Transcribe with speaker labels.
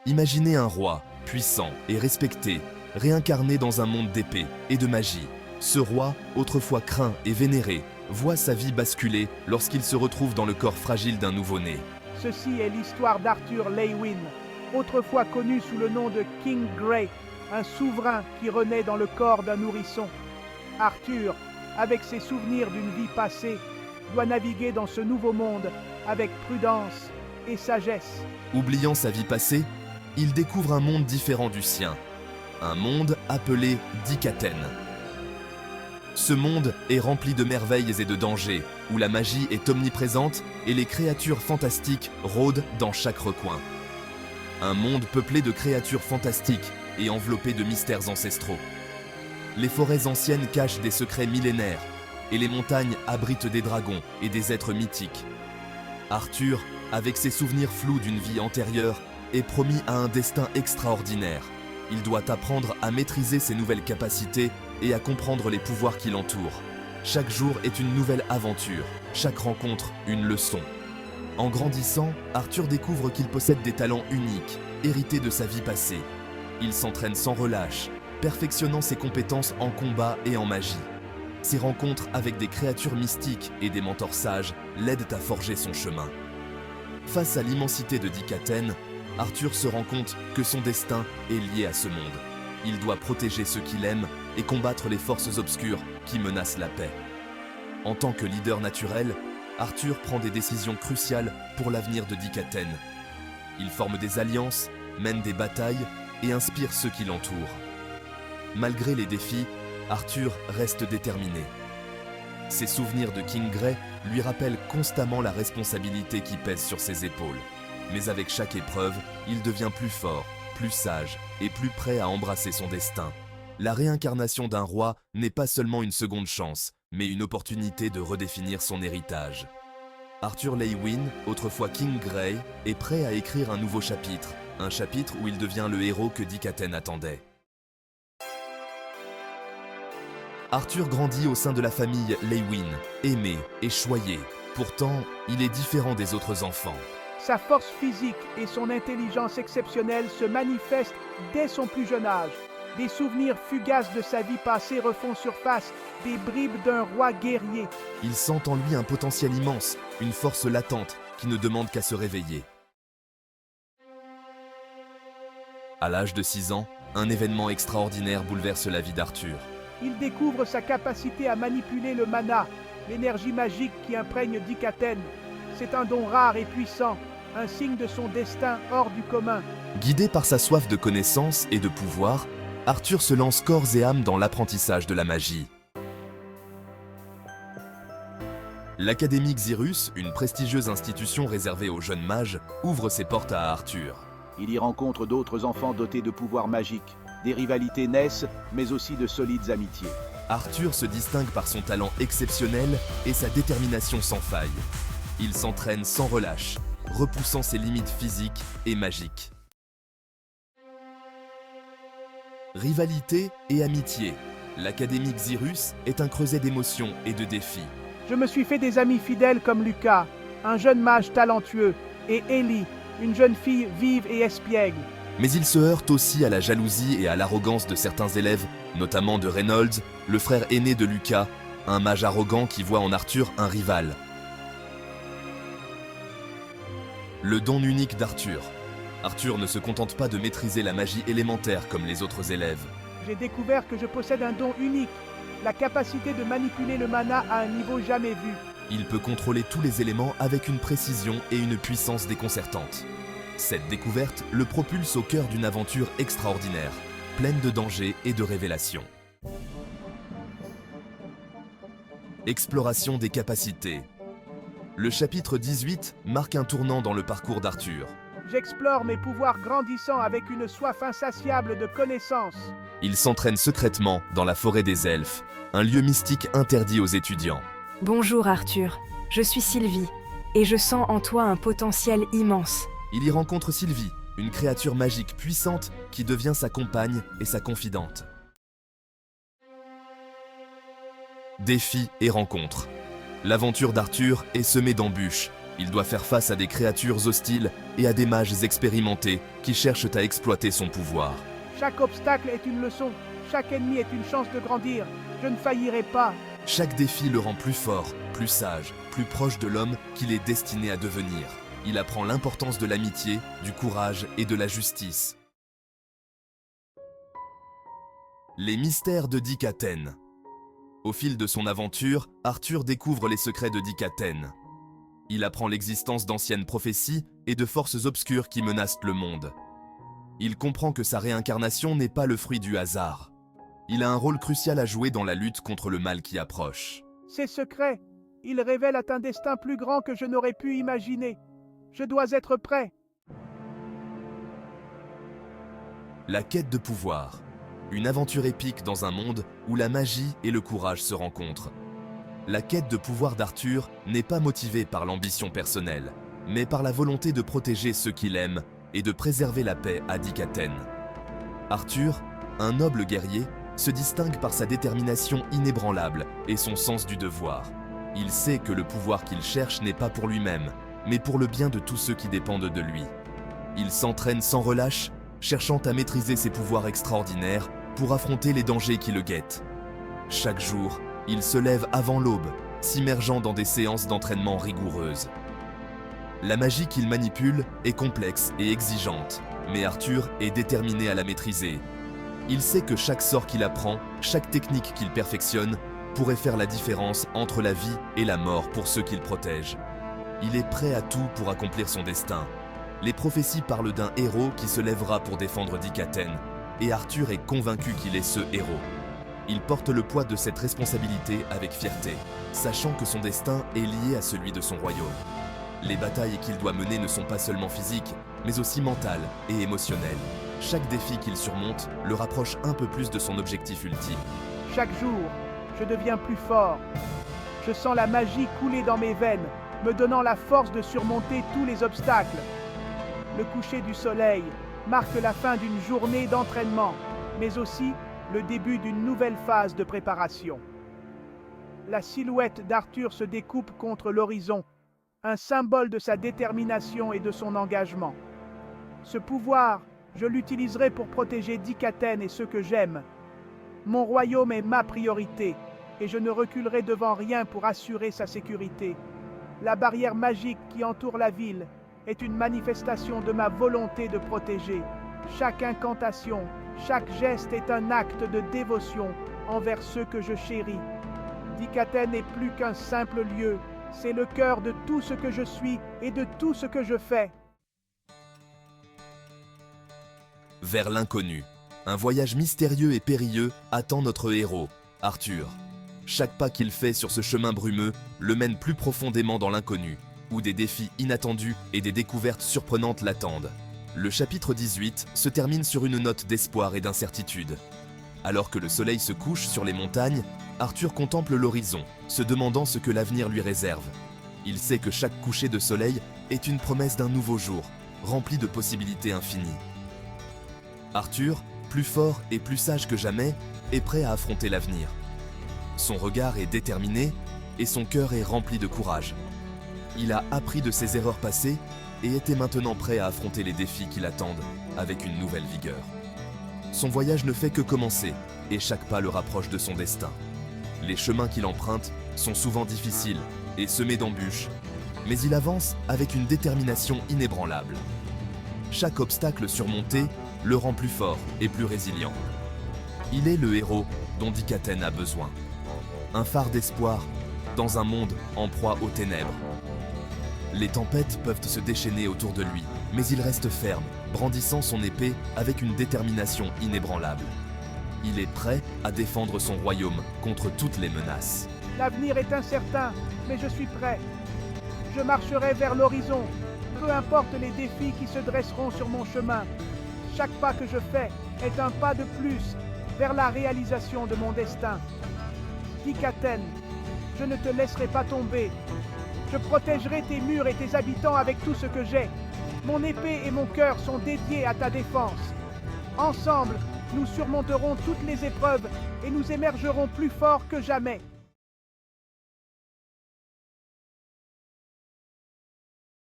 Speaker 1: Imaginez un roi, puissant et respecté, réincarné dans un monde d'épée et de magie. Ce roi, autrefois craint et vénéré, voit sa vie basculer lorsqu'il se retrouve dans le corps fragile d'un nouveau-né.
Speaker 2: Ceci est l'histoire d'Arthur Leywin, autrefois connu sous le nom de King Grey, un souverain qui renaît dans le corps d'un nourrisson. Arthur, avec ses souvenirs d'une vie passée, doit naviguer dans ce nouveau monde avec prudence et sagesse.
Speaker 1: Oubliant sa vie passée, il découvre un monde différent du sien, un monde appelé Dikaten. Ce monde est rempli de merveilles et de dangers, où la magie est omniprésente et les créatures fantastiques rôdent dans chaque recoin. Un monde peuplé de créatures fantastiques et enveloppé de mystères ancestraux. Les forêts anciennes cachent des secrets millénaires, et les montagnes abritent des dragons et des êtres mythiques. Arthur, avec ses souvenirs flous d'une vie antérieure, est promis à un destin extraordinaire. Il doit apprendre à maîtriser ses nouvelles capacités et à comprendre les pouvoirs qui l'entourent. Chaque jour est une nouvelle aventure, chaque rencontre une leçon. En grandissant, Arthur découvre qu'il possède des talents uniques, hérités de sa vie passée. Il s'entraîne sans relâche, perfectionnant ses compétences en combat et en magie. Ses rencontres avec des créatures mystiques et des mentors sages l'aident à forger son chemin. Face à l'immensité de Dikaten, Arthur se rend compte que son destin est lié à ce monde. Il doit protéger ceux qu'il aime et combattre les forces obscures qui menacent la paix. En tant que leader naturel, Arthur prend des décisions cruciales pour l'avenir de Dikaten. Il forme des alliances, mène des batailles et inspire ceux qui l'entourent. Malgré les défis, Arthur reste déterminé. Ses souvenirs de King Grey lui rappellent constamment la responsabilité qui pèse sur ses épaules. Mais avec chaque épreuve, il devient plus fort, plus sage et plus prêt à embrasser son destin. La réincarnation d'un roi n'est pas seulement une seconde chance, mais une opportunité de redéfinir son héritage. Arthur Leywin, autrefois King Grey, est prêt à écrire un nouveau chapitre, un chapitre où il devient le héros que Dikaten attendait. Arthur grandit au sein de la famille Leywin, aimé et choyé. Pourtant, il est différent des autres enfants.
Speaker 2: Sa force physique et son intelligence exceptionnelle se manifestent dès son plus jeune âge. Des souvenirs fugaces de sa vie passée refont surface, des bribes d'un roi guerrier.
Speaker 1: Il sent en lui un potentiel immense, une force latente qui ne demande qu'à se réveiller. À l'âge de 6 ans, un événement extraordinaire bouleverse la vie d'Arthur.
Speaker 2: Il découvre sa capacité à manipuler le mana, l'énergie magique qui imprègne Dikaten. C'est un don rare et puissant, un signe de son destin hors du commun.
Speaker 1: Guidé par sa soif de connaissance et de pouvoir, Arthur se lance corps et âme dans l'apprentissage de la magie. L'Académie Xyrus, une prestigieuse institution réservée aux jeunes mages, ouvre ses portes à Arthur.
Speaker 3: Il y rencontre d'autres enfants dotés de pouvoirs magiques. Des rivalités naissent, mais aussi de solides amitiés.
Speaker 1: Arthur se distingue par son talent exceptionnel et sa détermination sans faille. Il s'entraîne sans relâche, repoussant ses limites physiques et magiques. Rivalité et amitié. L'Académie Xyrus est un creuset d'émotions et de défis.
Speaker 2: Je me suis fait des amis fidèles comme Lucas, un jeune mage talentueux, et Ellie, une jeune fille vive et espiègle.
Speaker 1: Mais il se heurte aussi à la jalousie et à l'arrogance de certains élèves, notamment de Reynolds, le frère aîné de Lucas, un mage arrogant qui voit en Arthur un rival. Le don unique d'Arthur. Arthur ne se contente pas de maîtriser la magie élémentaire comme les autres élèves.
Speaker 2: J'ai découvert que je possède un don unique, la capacité de manipuler le mana à un niveau jamais vu.
Speaker 1: Il peut contrôler tous les éléments avec une précision et une puissance déconcertantes. Cette découverte le propulse au cœur d'une aventure extraordinaire, pleine de dangers et de révélations. Exploration des capacités. Le chapitre 18 marque un tournant dans le parcours d'Arthur.
Speaker 2: J'explore mes pouvoirs grandissants avec une soif insatiable de connaissances.
Speaker 1: Il s'entraîne secrètement dans la forêt des elfes, un lieu mystique interdit aux étudiants.
Speaker 4: Bonjour Arthur, je suis Sylvie, et je sens en toi un potentiel immense.
Speaker 1: Il y rencontre Sylvie, une créature magique puissante qui devient sa compagne et sa confidente. Défis et rencontres. L'aventure d'Arthur est semée d'embûches, Il doit faire face à des créatures hostiles et à des mages expérimentés qui cherchent à exploiter son pouvoir.
Speaker 2: Chaque obstacle est une leçon, chaque ennemi est une chance de grandir. Je ne faillirai pas.
Speaker 1: Chaque défi le rend plus fort, plus sage, plus proche de l'homme qu'il est destiné à devenir. Il apprend l'importance de l'amitié, du courage et de la justice. Les mystères de Dikaten. Au fil de son aventure, Arthur découvre les secrets de Dikaten. Il apprend l'existence d'anciennes prophéties et de forces obscures qui menacent le monde. Il comprend que sa réincarnation n'est pas le fruit du hasard. Il a un rôle crucial à jouer dans la lutte contre le mal qui approche.
Speaker 2: Ces secrets, ils révèlent un destin plus grand que je n'aurais pu imaginer. Je dois être prêt.
Speaker 1: La quête de pouvoir. Une aventure épique dans un monde où la magie et le courage se rencontrent. La quête de pouvoir d'Arthur n'est pas motivée par l'ambition personnelle, mais par la volonté de protéger ceux qu'il aime et de préserver la paix à Dikaten. Arthur, un noble guerrier, se distingue par sa détermination inébranlable et son sens du devoir. Il sait que le pouvoir qu'il cherche n'est pas pour lui-même, mais pour le bien de tous ceux qui dépendent de lui. Il s'entraîne sans relâche, cherchant à maîtriser ses pouvoirs extraordinaires pour affronter les dangers qui le guettent. Chaque jour, il se lève avant l'aube, s'immergeant dans des séances d'entraînement rigoureuses. La magie qu'il manipule est complexe et exigeante, mais Arthur est déterminé à la maîtriser. Il sait que chaque sort qu'il apprend, chaque technique qu'il perfectionne, pourrait faire la différence entre la vie et la mort pour ceux qu'il protège. Il est prêt à tout pour accomplir son destin. Les prophéties parlent d'un héros qui se lèvera pour défendre Dikaten, et Arthur est convaincu qu'il est ce héros. Il porte le poids de cette responsabilité avec fierté, sachant que son destin est lié à celui de son royaume. Les batailles qu'il doit mener ne sont pas seulement physiques, mais aussi mentales et émotionnelles. Chaque défi qu'il surmonte le rapproche un peu plus de son objectif ultime.
Speaker 2: Chaque jour, je deviens plus fort. Je sens la magie couler dans mes veines, me donnant la force de surmonter tous les obstacles. Le coucher du soleil marque la fin d'une journée d'entraînement, mais aussi le début d'une nouvelle phase de préparation. La silhouette d'Arthur se découpe contre l'horizon, un symbole de sa détermination et de son engagement. Ce pouvoir, je l'utiliserai pour protéger Dikaten et ceux que j'aime. Mon royaume est ma priorité, et je ne reculerai devant rien pour assurer sa sécurité. La barrière magique qui entoure la ville est une manifestation de ma volonté de protéger. Chaque incantation, chaque geste est un acte de dévotion envers ceux que je chéris. Dikaten n'est plus qu'un simple lieu, c'est le cœur de tout ce que je suis et de tout ce que je fais.
Speaker 1: Vers l'inconnu. Un voyage mystérieux et périlleux attend notre héros, Arthur. Chaque pas qu'il fait sur ce chemin brumeux le mène plus profondément dans l'inconnu, où des défis inattendus et des découvertes surprenantes l'attendent. Le chapitre 18 se termine sur une note d'espoir et d'incertitude. Alors que le soleil se couche sur les montagnes, Arthur contemple l'horizon, se demandant ce que l'avenir lui réserve. Il sait que chaque coucher de soleil est une promesse d'un nouveau jour, rempli de possibilités infinies. Arthur, plus fort et plus sage que jamais, est prêt à affronter l'avenir. Son regard est déterminé et son cœur est rempli de courage. Il a appris de ses erreurs passées et était maintenant prêt à affronter les défis qui l'attendent avec une nouvelle vigueur. Son voyage ne fait que commencer et chaque pas le rapproche de son destin. Les chemins qu'il emprunte sont souvent difficiles et semés d'embûches, mais il avance avec une détermination inébranlable. Chaque obstacle surmonté le rend plus fort et plus résilient. Il est le héros dont Dikaten a besoin. Un phare d'espoir dans un monde en proie aux ténèbres. Les tempêtes peuvent se déchaîner autour de lui, mais il reste ferme, brandissant son épée avec une détermination inébranlable. Il est prêt à défendre son royaume contre toutes les menaces.
Speaker 2: L'avenir est incertain, mais je suis prêt. Je marcherai vers l'horizon, peu importe les défis qui se dresseront sur mon chemin. Chaque pas que je fais est un pas de plus vers la réalisation de mon destin. Dikaten, je ne te laisserai pas tomber. Je protégerai tes murs et tes habitants avec tout ce que j'ai. Mon épée et mon cœur sont dédiés à ta défense. Ensemble, nous surmonterons toutes les épreuves et nous émergerons plus forts que jamais.